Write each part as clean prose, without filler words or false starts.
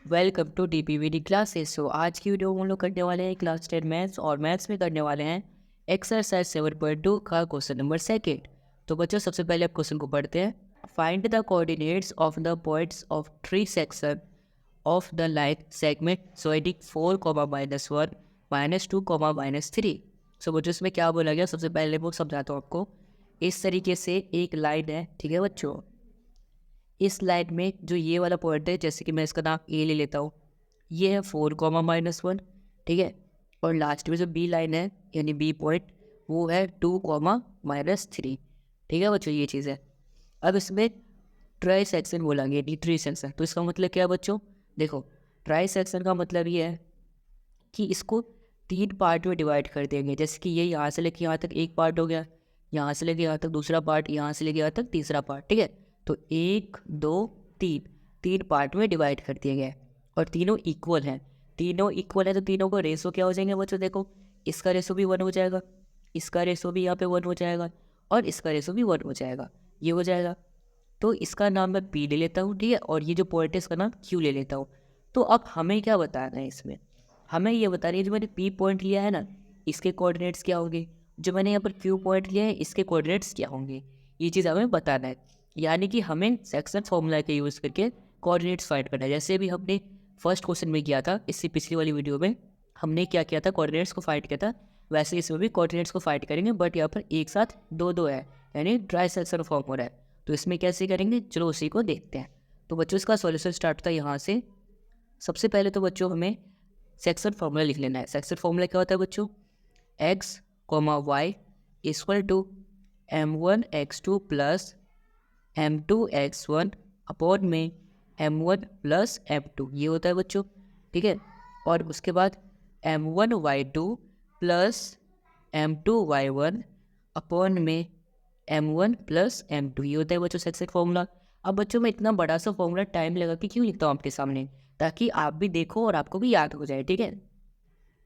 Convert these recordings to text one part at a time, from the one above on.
Welcome to DPVD classes. So आज की video में हम लोग करने वाले हैं क्लास 10 मैथ्स और मैथ्स में करने वाले हैं एक्सरसाइज 7.2 का क्वेश्चन नंबर सेकेंड। तो बच्चों सबसे पहले आप क्वेश्चन को पढ़ते हैं। Find the coordinates of the points of trisection of the line segment सोइडिक 4, -1, -2, -3। सो बच्चों इसमें क्या बोला गया, सबसे पहले वो समझाता हूँ आपको। इस तरीके से एक लाइन है, ठीक है बच्चों। इस लाइन में जो ये वाला पॉइंट है, जैसे कि मैं इसका नाम ए ले लेता हूँ, ये है 4, -1, ठीक है। और लास्ट में जो बी लाइन है यानी बी पॉइंट, वो है 2, -3, ठीक है बच्चों, ये चीज़ है। अब इसमें ट्राई सेक्शन बोलेंगे यानी थ्री सेक्शन। तो इसका मतलब क्या है बच्चों, देखो ट्राई सेक्शन का मतलब ये है कि इसको तीन पार्ट में डिवाइड कर देंगे। जैसे कि ये यहाँ से लेके यहाँ तक एक पार्ट हो गया, यहाँ से लेके यहाँ तक दूसरा पार्ट, यहाँ से लेके यहाँ तक तीसरा पार्ट, ठीक है। तो 1, 2, 3 तीन पार्ट में डिवाइड कर दिए गए और तीनों इक्वल हैं। तीनों इक्वल है तो तीनों को रेशो क्या हो जाएंगे बच्चों, देखो इसका रेशो भी 1 हो जाएगा, इसका रेशो भी यहाँ पे 1 हो जाएगा और इसका रेशो भी 1 हो जाएगा, ये हो जाएगा। तो इसका नाम मैं पी ले लेता हूँ, ठीक है, और ये जो पॉइंट है इसका नाम क्यू ले लेता हूँ। तो अब हमें क्या बताना है इसमें, हमें ये बता रही है जो मैंने पी पॉइंट लिया है ना, इसके कोऑर्डिनेट्स क्या होंगे, जो मैंने यहाँ पर क्यू पॉइंट लिया है इसके कोऑर्डिनेट्स क्या होंगे, ये चीज़ हमें बताना है। यानी कि हमें सेक्शन फॉर्मूला का यूज़ करके कोऑर्डिनेट्स फाइंड करना है। जैसे भी हमने फर्स्ट क्वेश्चन में किया था, इससे पिछली वाली वीडियो में हमने क्या किया था, कोऑर्डिनेट्स को फाइंड किया था, वैसे इसमें भी कोऑर्डिनेट्स को फाइंड करेंगे, बट यहाँ पर एक साथ दो दो है, यानी ट्राई सेक्शन फॉर्म हो रहा है। तो इसमें कैसे करेंगे, चलो उसी को देखते हैं। तो बच्चों इसका सॉल्यूशन स्टार्ट होता है यहाँ से। सबसे पहले तो बच्चों हमें सेक्शन फॉर्मूला लिख लेना है। सेक्शन फॉर्मूला क्या होता है बच्चों, x, y equal to m1x2 plus m2x1 upon में m1 प्लस m2, ये होता है बच्चों, ठीक है। और उसके बाद m1y2 प्लस m2y1 अपॉन में m1 प्लस m2, ये होता है बच्चों सेक्शन फॉर्मूला। अब बच्चों मैं इतना बड़ा सा फॉर्मूला टाइम लगा के क्यों लिखता हूँ आपके सामने, ताकि आप भी देखो और आपको भी याद हो जाए, ठीक है।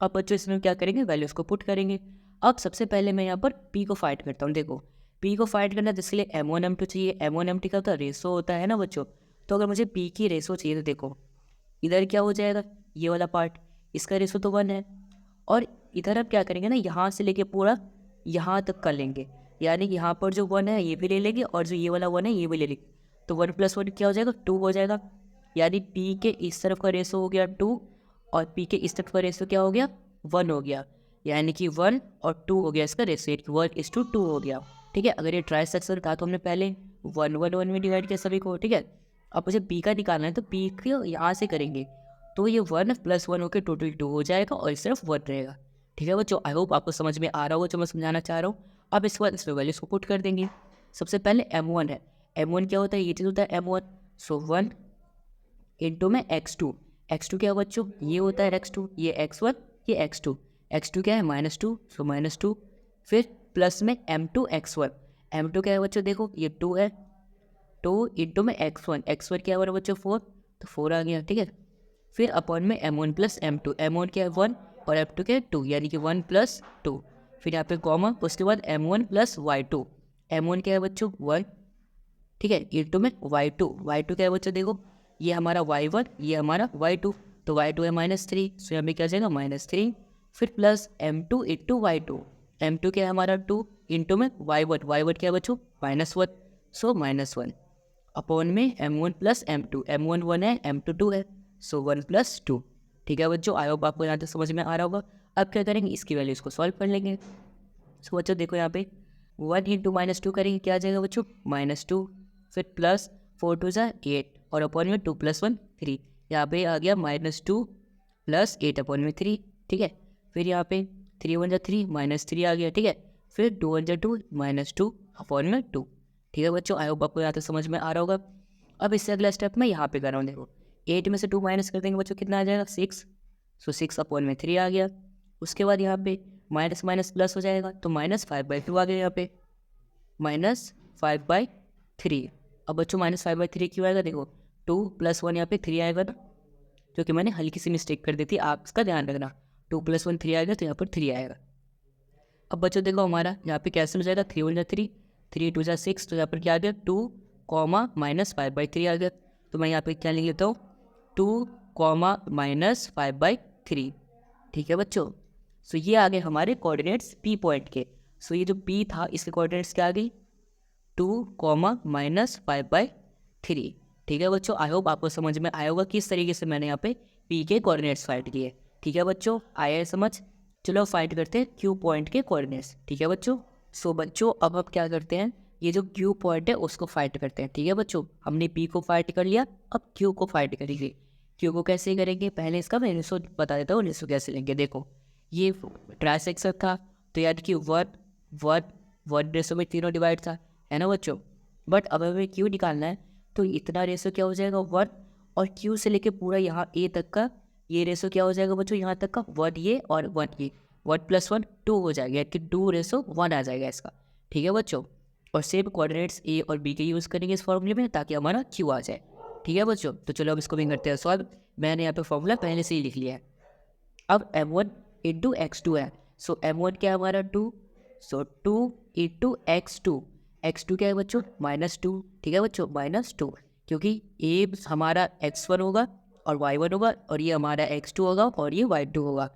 अब बच्चों इसमें क्या करेंगे, वैल्यूज़ को पुट करेंगे। अब सबसे पहले मैं यहाँ पर p को फाइंड करता हूँ। देखो p को फाइंड करना है, जिसके लिए m1 m2 चाहिए। m1 m2 का होता है रेसो होता है ना बच्चों। तो अगर मुझे p की रेसो चाहिए तो देखो इधर क्या हो जाएगा, ये वाला पार्ट, इसका रेसो तो 1 है। और इधर अब क्या करेंगे ना, यहाँ से लेके पूरा यहाँ तक कर लेंगे, यानी कि यहाँ पर जो 1 है ये भी ले लेंगे और जो ये वाला 1 है ये भी ले लेंगे। तो 1 + 1 क्या हो जाएगा, 2 हो जाएगा। यानी p के इस तरफ का रेसो हो गया 2 और p के इस तरफ का रेसो क्या हो गया, 1 हो गया। यानी कि 1 और 2 हो गया इसका रेसो, 1:2 हो गया, ठीक है। अगर ये ट्राई सेक्शन था तो हमने पहले 1 में डिवाइड किया सभी को, ठीक है। अब मुझे p का निकालना है तो p को यहाँ से करेंगे, तो ये 1 + 1 होकर टोटल 2 हो जाएगा और इस तरफ 1 रहेगा, ठीक है बच्चों। आई होप आपको समझ में आ रहा होगा जो मैं समझाना चाह रहा हूँ। अब इसके बाद इसमें वैल्यूज़ को पुट कर देंगे। सबसे पहले m1 है, m1 क्या होता है, ये चीज़ होता है m1। सो 1 इंटू में x2, x2 क्या है बच्चों, ये होता है x2, ये x1, ये x2, x2 क्या है -2, सो -2। फिर प्लस में m2 x1, m2 क्या है बच्चों, देखो ये 2 है, 2 इंटू में x1, x1 क्या है बच्चों 4, तो 4 आ गया, ठीक है। फिर अपॉन में m1 प्लस m2, m1 क्या है 1 और m2 क्या है 2, यानी कि 1 + 2। फिर यहाँ पे कॉमा, उसके बाद m1 प्लस y2, m1 क्या है बच्चों 1, ठीक है, इंटू में y2, y2 क्या है बच्चों, देखो ये हमारा y1, ये हमारा y2, तो y2 है -3, सो यहाँ पे क्या आ जाएगा -3। फिर plus m2 into y2, m2 क्या है हमारा 2 इंटू में y1, y1 क्या है बच्चों -1, सो -1 अपॉन में m1 प्लस m2, m1 1 है, m2 2 है, सो 1 + 2, ठीक है बच्चों। आई होप आपको यहाँ तक समझ में आ रहा होगा। अब क्या करेंगे, इसकी वैल्यूज़ को सॉल्व कर लेंगे। सो बच्चों देखो यहाँ पे 1 इंटू -2 करेंगे, क्या आ जाएगा बच्चों -2। फिर प्लस 4 2 ज़ा 8 और अपॉन में 2 + 1 3, यहाँ पे आ गया -2 + 8 अपॉन में 3, ठीक है। फिर यहाँ पे 3 1 ज़ा 3, -3 आ गया, ठीक है। फिर 2 1 ज़ा 2, -2 अपॉन में 2, ठीक है बच्चों। आई होप आपको यहाँ तक समझ में आ रहा होगा। अब इससे अगला स्टेप मैं यहाँ पे कर रहा हूँ, देखो 8 में से 2 माइनस कर देंगे बच्चों, कितना आ जाएगा 6, सो 6 अपॉन में 3 आ गया। उसके बाद यहाँ पे माइनस माइनस प्लस हो जाएगा, तो -5/2 आ गया यहाँ पे, -5/3। अब बच्चों -5/3 क्यों आएगा, देखो 2 + 1 यहाँ पे 3 आएगा ना, जो कि मैंने हल्की सी मिस्टेक कर दी थी, आप इसका ध्यान रखना। 2 + 1 3 आएगा तो यहाँ पर 3 आएगा। अब बच्चों देखो हमारा यहाँ पे कैंसिल हो जाएगा, 3 1 ज़ा 3, 3 2 ज़ा 6, तो यहाँ पर क्या आ गया 2, -5/3 आ गया। तो मैं यहाँ पे क्या लिख लेता हूँ, 2, कॉमा -5/3। ठीक है बच्चों। सो ये आ गए हमारे कोऑर्डिनेट्स पी पॉइंट के। सो ये जो पी था इसके कोऑर्डिनेट्स क्या आ गई, 2, -5/3। ठीक है बच्चों, आई होप आपको समझ में आया होगा किस तरीके से मैंने यहाँ पे पी के कोऑर्डिनेट्स फाइंड किए। ठीक है बच्चों, आया है समझ। चलो फाइंड करते हैं क्यू पॉइंट के कोऑर्डिनेट्स। ठीक है बच्चों। सो बच्चों अब हम क्या करते हैं, ये जो क्यू पॉइंट है उसको फाइंड करते हैं। ठीक है बच्चों, हमने पी को फाइंड कर लिया, अब क्यू को फाइंड करेंगे। क्यू को कैसे करेंगे, पहले इसका मैं रेशो बता देता हूँ, रेशो कैसे लेंगे। देखो ये ट्राइसेक्शन था तो याद कि 1 रेशो में तीनों डिवाइड था, है ना बच्चों। बट अब हमें क्यू निकालना है तो इतना रेशो क्या हो जाएगा 1, और क्यू से लेके पूरा यहाँ ए तक का ये रेशो क्या हो जाएगा बच्चों, यहाँ तक का 1 ये और 1 ये, 1 + 1 2 हो जाएगा, यानी कि 2:1 आ जाएगा इसका। ठीक है बच्चों, और सेम कोऑर्डिनेट्स ए और बी के यूज़ करेंगे इस फॉर्मूले में ताकि हमारा क्यू आ जाए। ठीक है बच्चों, तो चलो अब इसको भी करते हैं सॉल्व। मैंने यहाँ पे फॉर्मूला पहले से ही लिख लिया है। अब m1 × x2 है। सो m1 क्या है हमारा 2, सो 2 × x2 क्या है बच्चों -2। ठीक है बच्चों, -2, क्योंकि ये हमारा x1 होगा और y1 होगा, और ये हमारा x2 होगा और ये y2 होगा।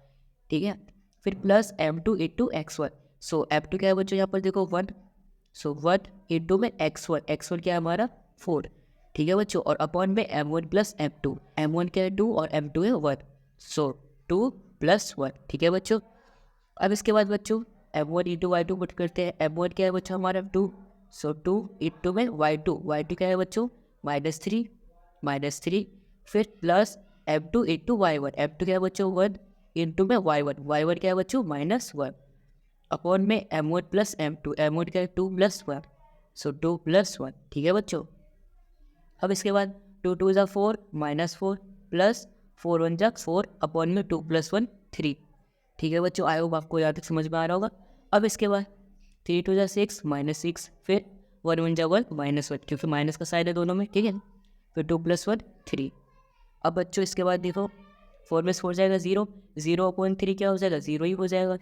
ठीक है, फिर प्लस m2 × x1। सो m2 क्या है बच्चों यहाँ पर देखो 1, सो 1 × में x1 क्या है हमारा 4। ठीक है बच्चों, और अपॉन में m1 + m2, m1 क्या है 2 और m2 है 1, सो 2 + 1। ठीक है बच्चों, अब इसके बाद बच्चों m1 × y2 पुट करते हैं। m1 क्या है बच्चों हमारा 2, सो 2 × में y2 क्या है बच्चों -3, फिर प्लस m2 × y1, m2 क्या है बच्चों 1 × में y1 क्या है बच्चों -1, अपॉन में m1 + m2 क्या है 2 + 1, सो 2 + 1। ठीक है बच्चों, अब इसके बाद 2 × 2 = 4 -4 प्लस 4 × 1 = 4 अपॉन में 2 + 1 3। ठीक है बच्चों, आई होप आपको यहाँ तक समझ में आ रहा होगा। अब इसके बाद 3 × 2 = 6 -6, फिर 1 × 1 = 1 -1, क्योंकि माइनस का साइन है दोनों में। ठीक है, फिर 2 + 1 3। अब बच्चों इसके बाद देखो 4 में 4 जाएगा 0, 0/3 क्या हो जाएगा 0 ही हो जाएगा।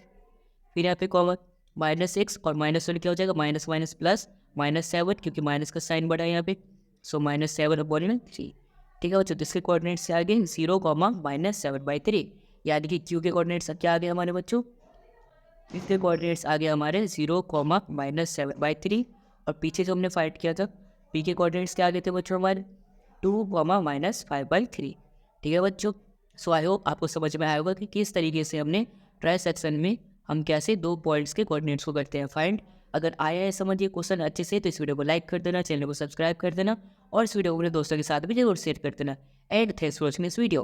फिर यहाँ पे कॉमन -6 और -1 क्या हो जाएगा माइनस प्लस -7, क्योंकि माइनस का साइन बढ़ा है यहाँ पे, सो -7/3। ठीक है बच्चों, तो इसके कोऑर्डिनेट्स आ गए 0, -7/3, यानी कि क्यू के कोऑर्डिनेट्स क्या आ गए हमारे बच्चों, इसके कोऑर्डिनेट्स आ गए हमारे 0, -7/3, और पीछे जो हमने फाइंड किया था पी के कोऑर्डिनेट्स क्या आ गए थे बच्चों हमारे 2, -5/3। ठीक है बच्चों, सो आई होप आपको समझ में आया होगा कि किस तरीके से हमने ट्राइसेक्शन में हम कैसे 2 पॉइंट्स के कोऑर्डिनेट्स को करते हैं फाइंड। अगर आया है समझिए क्वेश्चन अच्छे से तो इस वीडियो को लाइक कर देना, चैनल को सब्सक्राइब कर देना, और इस वीडियो को अपने दोस्तों के साथ भी जरूर शेयर कर देना। And thanks for watching this video.